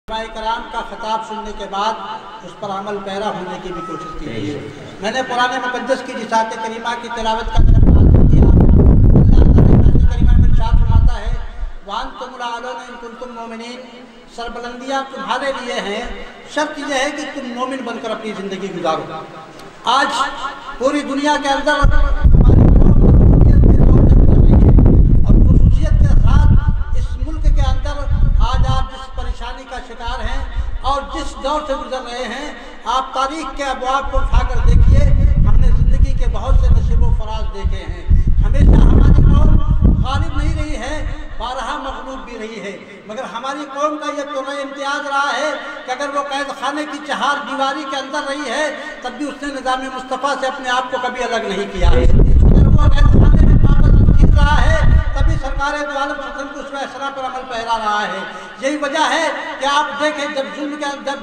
علماء کرام کا خطاب سننے کے بعد اس پر عمل پیرا ہونے کی بھی کوشش کی ہے۔ میں نے قرآن مقدس کی رسالت کریمہ کی تلاوت کا شرف حاصل کیا۔ اللہ تعالیٰ کریمہ میں ارشاد فرماتا ہے وَأَنْتُمُ الْأَعْلَوْنَ إِن كُنتُم مُؤْمِنِينَ، سربلندیاں تمہارے لیے ہیں، شرط یہ ہے کہ تم مومن بن کر اپنی زندگی گزارو۔ آج پوری دنیا کے اندر کا شکار ہیں اور جس دور سے گزر رہے ہیں، آپ تاریخ کے ابواب کو اٹھا کر دیکھیے، ہم نے زندگی کے بہت سے نشیب و فراز دیکھے ہیں۔ ہمیشہ ہماری قوم غالب نہیں رہی ہے، بارہا مغلوب بھی رہی ہے، مگر ہماری قوم کا یہ تو امتیاز رہا ہے کہ اگر وہ قید خانے کی چہار دیواری کے اندر رہی ہے تب بھی اس نے نظام مصطفیٰ سے اپنے آپ کو کبھی الگ نہیں کیا ہے۔ اگر وہ قید خانے میں واپس جیت رہا ہے تبھی سرکار دو عالم وسلم کو اس فیصلہ پر عمل پیرا رہا ہے۔ یہی وجہ ہے کہ آپ دیکھیں جب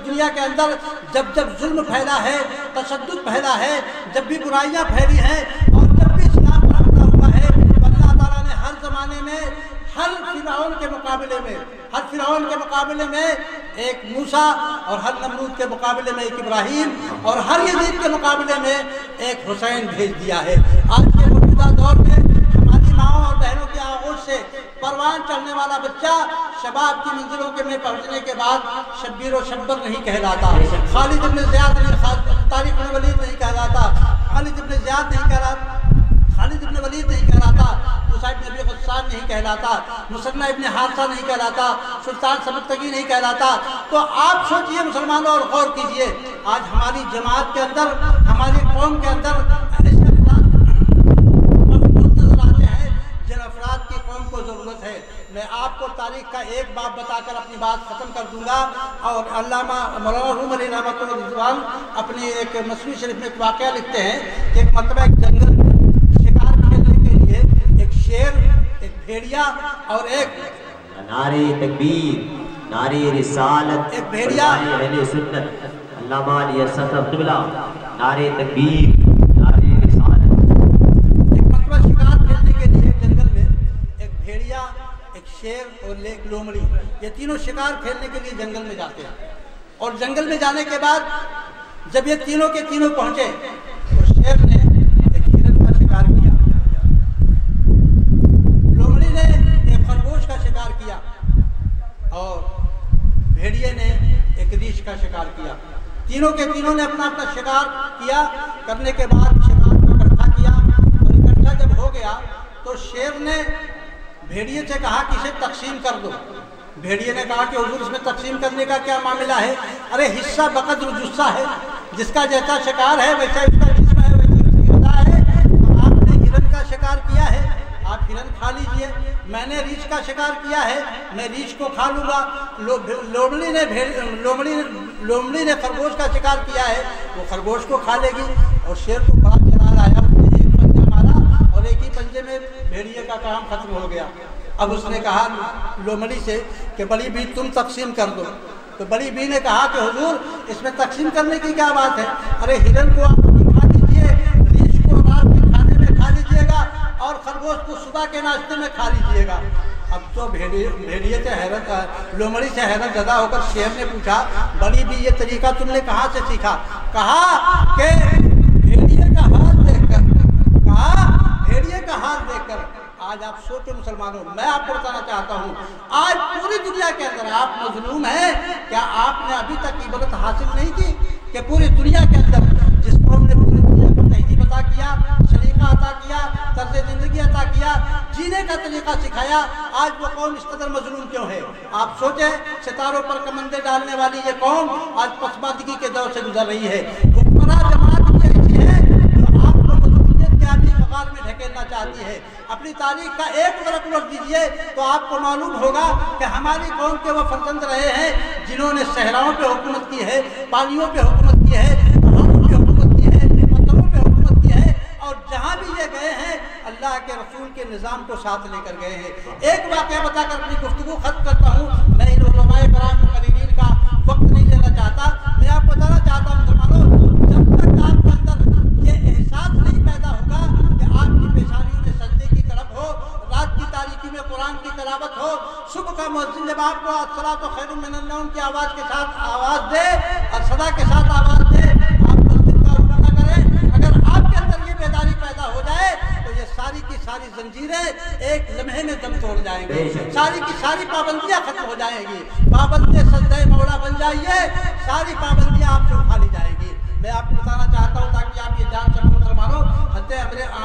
دنیا کے اندر جب ظلم پھیلا ہے، تشدد پھیلا ہے، جب بھی برائیاں پھیلی ہیں اور جب بھی اسلام پر حملہ ہوا ہے، اللہ تعالیٰ نے ہر زمانے میں ہر فرعون کے مقابلے میں ایک موسیٰ اور ہر نمرود کے مقابلے میں ایک ابراہیم اور ہر یزید کے مقابلے میں ایک حسین بھیج دیا ہے۔ آج کے موجودہ دور میں ہماری ماؤں اور بہنوں کی آغوش سے پروان چڑھنے والا بچہ شباب کی منزلوں کے میں پہنچنے کے بعد شبیر و شبر نہیں کہلاتا، خالد بن زیاد نہیں، طارق بن ولید نہیں کہلاتا، خالد بن زیاد نہیں کہلاتا، خالد بن ولید نہیں کہلاتا، موسیٰ بن ابی غسان نہیں کہلاتا، مثنى ابن حارثہ نہیں کہلاتا، سلطان سبکتگی نہیں کہلاتا۔ تو آپ سوچئے مسلمانوں اور غور کیجئے، آج ہماری جماعت کے اندر، ہماری قوم کے اندر ایسے افراد کی قوم کو ضرورت ہے۔ میں آپ کو تاریخ کا ایک باب بتا کر اپنی بات ختم کر دوں گا، اور علامہ مولانا روم علی رحمۃ اللہ رضوان اپنی ایک مثنوی شریف میں ایک واقعہ لکھتے ہیں کہ ایک مرتبہ ایک جنگل شکار کھیلنے کے لیے ایک شیر، ایک بھیڑیا اور ایک نعرہ تکبیر، نعرہ رسالت، ایک بھیڑیا اہل سنت علامہ علی اصغر قبلہ، نعرہ تکبیر، شیر اور ایک لومڑی، یہ تینوں شکار کھیلنے کے لیے جنگل میں جاتے ہیں۔ اور جنگل میں جانے کے بعد جب یہ تینوں کے تینوں پہنچے تو شیر نے ایک ہرن کا شکار کیا، لومڑی نے ایک خرگوش کا شکار کیا اور بھیڑیے نے ایک ریچھ کا شکار کیا۔ تینوں کے تینوں نے اپنا اپنا شکار کیا، کرنے کے بعد شکار کو اکٹھا کیا، اور اکٹھا جب ہو گیا تو شیر نے بھیڑیے سے کہا کہ اسے تقسیم کر دو۔ بھیڑیے نے کہا کہ حضور اس میں تقسیم کرنے کا کیا معاملہ ہے؟ ارے حصہ بقدر جثہ ہے، جس کا جیسا شکار ہے ویسا اس کا جسم ہے، ویسی اس کی غذا ہے۔ آپ نے ہرن کا شکار کیا ہے، آپ ہرن کھا لیجئے، میں نے ریچھ کا شکار کیا ہے، میں ریچھ کو کھا لوں گا۔ لومڑی نے خرگوش کا شکار کیا ہے، وہ خرگوش کو کھا لے گی۔ اور شیر کو بڑا جلال آیا، اس نے ایک پنجہ مارا اور ایک ہی پنجے میں بھیڑیے کا کام ختم ہو گیا۔ اب اس نے کہا لومڑی سے کہ بڑی بی تم تقسیم کر دو۔ تو بڑی بی نے کہا کہ حضور اس میں تقسیم کرنے کی کیا بات ہے؟ ارے ہرن کو آپ کھا لیجئے، ریچھ کو رات کے کھانے میں کھا لیجئے گا اور خرگوش کو صبح کے ناشتے میں کھا لیجئے گا۔ اب تو بھیڑیے سے حیرت، لومڑی سے حیرت زدہ ہو کر شیر نے پوچھا بڑی بی یہ طریقہ تم نے کہاں سے سیکھا؟ کہا کہ بھیڑیے کا ہاتھ دیکھ کر، بھیڑیے کا ہاتھ دیکھ کر۔ آج آپ سوچو مسلمانوں، میں آپ کو بتانا چاہتا ہوں آج پوری دنیا کے اندر آپ مظلوم ہیں۔ کیا آپ نے ابھی تک عبرت حاصل نہیں کی کہ پوری دنیا کے اندر جس قوم نے پوری دنیا کو تہذیب عطا کیا، سلیقہ عطا کیا، طرز زندگی عطا کیا، جینے کا طریقہ سکھایا، آج وہ قوم اس قدر مظلوم کیوں ہے؟ آپ سوچیں ستاروں پر کمندے ڈالنے والی یہ قوم آج پسماندگی کے دور سے گزر رہی ہے۔ حکمراں جماعت بھی ایسی ہے جو آپ کو مظلومیت کے آبی غار میں ڈھکیلنا چاہتی ہے۔ اپنی تاریخ کا ایک ورق الٹ دیجئے تو آپ کو معلوم ہوگا کہ ہماری قوم کے وہ فرزند رہے ہیں جنہوں نے صحراؤں پہ حکومت کی ہے، پانیوں پہ حکومت کی ہے، پہاڑوں پہ حکومت کی ہے، پتھروں پہ حکومت کی ہے، اور جہاں بھی یہ گئے ہیں اللہ کے رسول کے نظام کو ساتھ لے کر گئے ہیں۔ ایک واقعہ بتا کر اپنی گفتگو ختم کرتا ہوں، میں ان علماء کرام مقررین کا وقت نہیں لینا چاہتا۔ میں آپ کو بتانا چاہتا ہوں مسلمانوں، جب تک آپ کے اندر یہ احساس نہیں پیدا ہوگا کہ آپ کی پیشانیوں میں سجدے کی طرف ہو، رات کی تاریکی میں قرآن کی تلاوت ہو، صبح کا مؤذن جب آپ کو الصلاۃ خیر من النوم کی آواز के साथ आवाज़ दे और सदा के साथ आवाज़ दे, आप मस्जिद का रुख न करें। अगर आपके अंदर ये बेदारी पैदा हो जाए तो ये सारी की सारी जंजीरें एक लम्हे में दम तोड़ जाएंगे, सारी की सारी पाबंदियां खत्म हो जाएंगी। पाबंदी सजदे मौला बन जाइए, सारी पाबंदियां आपसे उठा ली जाएंगी। मैं आपको बताना चाहता हूँ ताकि आप ये जान सको मुसलमानों,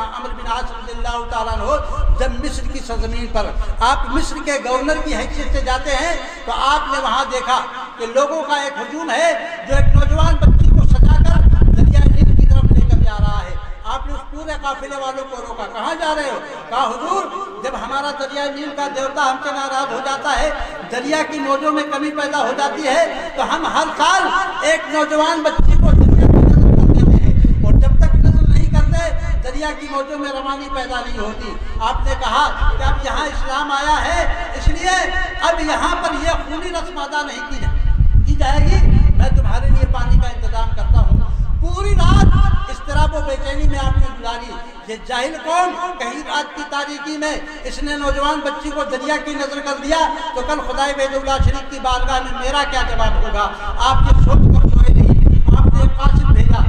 अमर बिन आस रज़ियल्लाहु ताला अन्हु जब मिस्र की सरजमीन पर आप मिस्र के गवर्नर की हैसियत से जाते हैं तो आपने वहाँ देखा कि लोगों का एक हुजूम है जो एक नौजवान बच्ची को सजाकर दरिया नील की तरफ लेकर जा रहा है। आपने उस पूरे काफिले वालों को रोका, कहाँ जा रहे हो? कहा हुजूर, जब हमारा दरिया नील का देवता हमसे नाराज हो जाता है, दरिया की मौजों में कमी पैदा हो जाती है, तो हम हर साल एक नौजवान बच्ची को दरिया की नजर कर देते हैं, और जब तक नजर नहीं करते दरिया की मौजों में रवानी पैदा नहीं होती। आपने कहा कि अब यहाँ इस्लाम आया है, इसलिए अब यहाँ पर यह खूनी रस्म अदा नहीं की जाएगी, मैं तुम्हारे लिए पानी का इंतजाम करता हूँ। पूरी रात इस तरह वो बेचैनी में आपने गुजारी। ये जाहिल कौन, कहीं रात की तारीकी में इसने नौजवान बच्ची को दरिया की नजर कर दिया तो कल खुदाए बैतुल्लाह शरीफ की बारगाह में मेरा क्या जवाब होगा? आप ये सोच कर सोए नहीं। आपने एक कासिद भेजा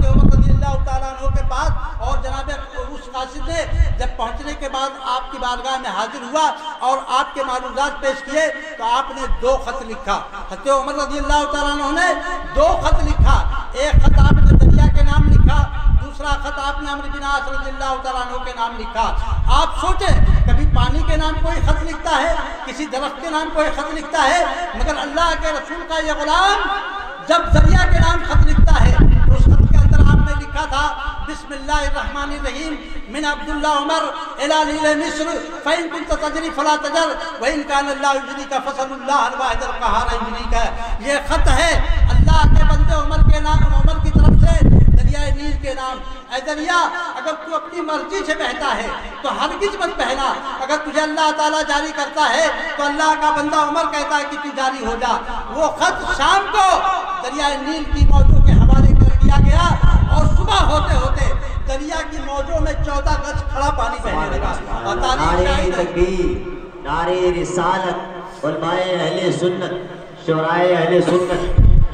उमर रज़ियल्लाहु ताला अन्हु के पास, और जनाब उस कासिद ने जब पहुंचने के बाद आपकी बारगाह में हाजिर हुआ और आपके मालूमात पेश किए तो आपने 2 खत लिखा। हज़रत उमर रज़ियल्लाहु ताला अन्हु ने 2 खत लिखा। एक खत आपने दरिया के नाम लिखा, दूसरा खत आपने अमर बिन आस रज़ियल्लाहु ताला अन्हु के नाम लिखा। आप सोचें, कभी पानी के नाम कोई खत लिखता है, किसी दरख्त के नाम कोई खत लिखता है, मगर अल्लाह के रसूल का ये गुलाम जब दरिया के नाम खत लिखता है तो उस खत के अंदर आपने लिखा था बिस्मिल्लाहिर्रहमानिर्रहीम मिन अब्दुल्ला उमर इला नील मिस्र फ़इन कुन्त तजरी फला तजर व इन कान अल्लाहु युजनीका फसलुल्लाह अल वाहिद अल क़हार युजनीका। ये खत है अल्लाह के बंदे उमर के नाम, उमर की तरफ से दरिया नील के नाम। ऐ दरिया, अगर तू अपनी मर्जी से बहता है तो हरगिज मत बहना, अगर तुझे अल्लाह ताला जारी करता है तो अल्लाह का बंदा उमर कहता है कि तू जारी हो जा। वो खत शाम को दरिया नील की मौजों के हवाले कर दिया गया और सुबह होते होते दरिया की मौजों में 14 गज खड़ा पानी बहने लगा। और नारे तकबीर, नारे रिसालत, उलमाए अहले सुन्नत, शुराए अहले सुन्नत,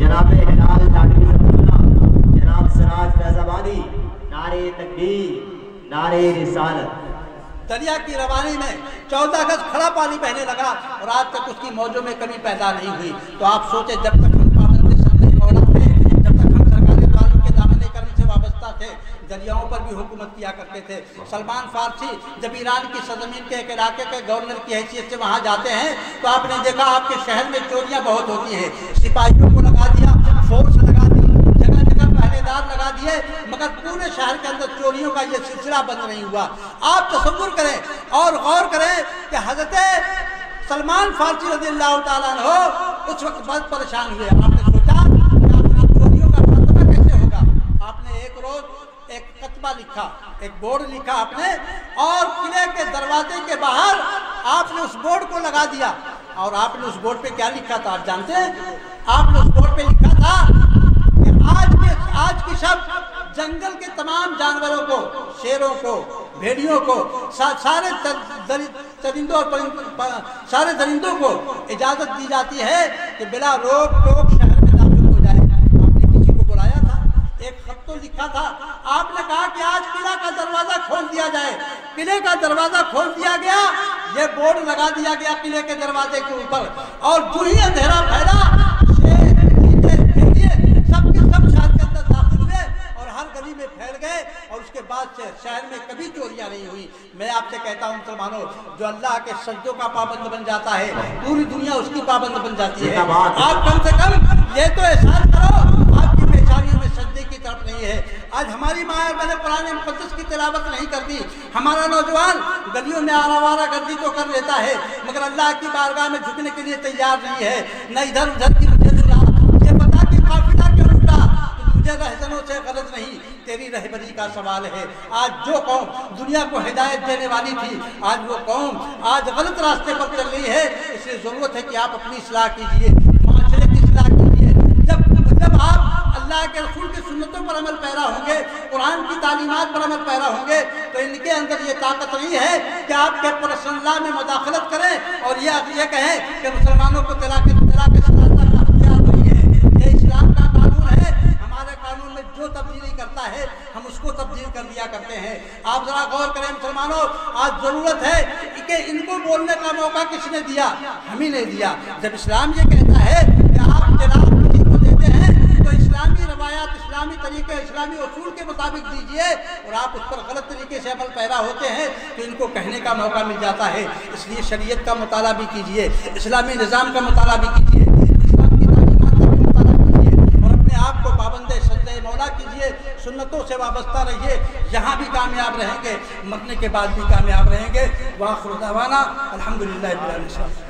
जनाब हिलाल ताकबीर, जनाब सिराज फैज़ाबादी, नारे तकबीर, नारे रिसालत। दरिया की रवानी में 14 गज खड़ा पानी बहने लगा और आज तक उसकी मौजों में कमी पैदा नहीं हुई। तो आप सोचे, जब तक हम पाबंदी सल्लल्लाहु मौला थे, जब तक हम सरकारी कानून के दामन करने से वाबस्ता थे, दरियाओं पर भी हुकूमत किया करते थे। सलमान फारसी जब ईरान की सरजमीन के एक इलाके के गवर्नर की हैसियत से वहाँ जाते हैं तो आपने देखा आपके शहर में चोरियाँ बहुत होती हैं। सिपाहियों को लगा दिया, फोर्स लगा दी, जगह जगह पहरेदार लगा दिए, मगर पूरे शहर के अंदर चोरियों का ये सिलसिला बंद नहीं हुआ। आप तसव्वुर करें और गौर करें कि हजरत सलमान फारसी रज़ियल्लाहु ताला अन्हु उस वक्त बहुत परेशान हुए। आपने सोचा कि अपनी चोरियों का खात्मा कैसे होगा। आपने एक रोज एक कतबा लिखा, एक बोर्ड लिखा आपने, और किले के दरवाजे के बाहर आपने उस बोर्ड को लगा दिया। और आपने उस बोर्ड पे क्या लिखा था आप जानते हैं? आपने उस बोर्ड पे लिखा था कि आज की शब जंगल के तमाम जानवरों को, शेरों को, भेड़ियों को, सारे चरिंदों और सारे दरिंदों को इजाज़त दी जाती है कि बिला रोक टोक शहर में दाखिल हो जाए। आपने किसी को बुलाया था, एक खत तो लिखा था, आपने कहा कि आज किला का दरवाजा खोल दिया जाए। किले का दरवाजा खोल दिया गया, ये बोर्ड लगा दिया गया किले के दरवाजे के ऊपर, और जो ही अंधेरा फैला, सब शहर के अंदर दाखिल हुए और हर गली में फैल गए, और उसके बाद से शहर में कभी चोरियां नहीं हुई। मैं आपसे कहता हूं मुसलमानों, जो अल्लाह के सज्जों का पाबंद बन जाता है, पूरी दुनिया उसकी पाबंद बन जाती है। आप कम से कम ये तो एहसास करो, आपकी पेशानियों में सज्जे की तरफ नहीं है। आज हमारी माँ मैंने कुरान मुक़द्दस की तिलावत नहीं कर दी, हमारा नौजवान गलियों में आवारा गर्दी तो कर लेता है, मगर अल्लाह की बारगाह में झुकने के लिए तैयार नहीं है। न इधर उधर की मुझे सुना, ये बता कि काफिला क्यों लूटा, तो मुझे रहजनों से गरज नहीं, तेरी रहबरी का सवाल है। आज जो कौम दुनिया को हिदायत देने वाली थी, आज वो कौम आज गलत रास्ते पर चल रही है। इसलिए ज़रूरत है कि आप अपनी इस्लाह कीजिए, माशरे की इस्लाह कीजिए। जब आप अल्लाह के रसूल की सुन्नतों पर अमल पैरा होंगे, कुरान की तालीमात पर अमल पैरा होंगे, तो इनके अंदर ये ताकत नहीं है कि आपके पर्सनल में मुदाखलत करें और ये कहें कि मुसलमानों को तलाक मुसलमानों, आज ज़रूरत है कि इनको बोलने का मौका किसने दिया? हम ही ने दिया। जब इस्लाम ये कहता है कि आप जनाब किसी को देते हैं तो इस्लामी रवायात, इस्लामी तरीके, इस्लामी उसूल के मुताबिक दीजिए, और आप उस पर गलत तरीके से अमल पैरा होते हैं तो इनको कहने का मौका मिल जाता है। इसलिए शरीयत का मुताला भी कीजिए, इस्लामी निज़ाम का मुताला भी कीजिए, इस्लाम की तालीमात का भी मुताला कीजिए, और अपने आप को पाबंदे सजदे मौला कीजिए, सुन्नतों से वाबस्ता रहिए। यहाँ भी कामयाब रहेंगे, मरने के बाद भी कामयाब रहेंगे। वाखिर दावाना अल्हम्दुलिल्लाहि रब्बिल आलमीन।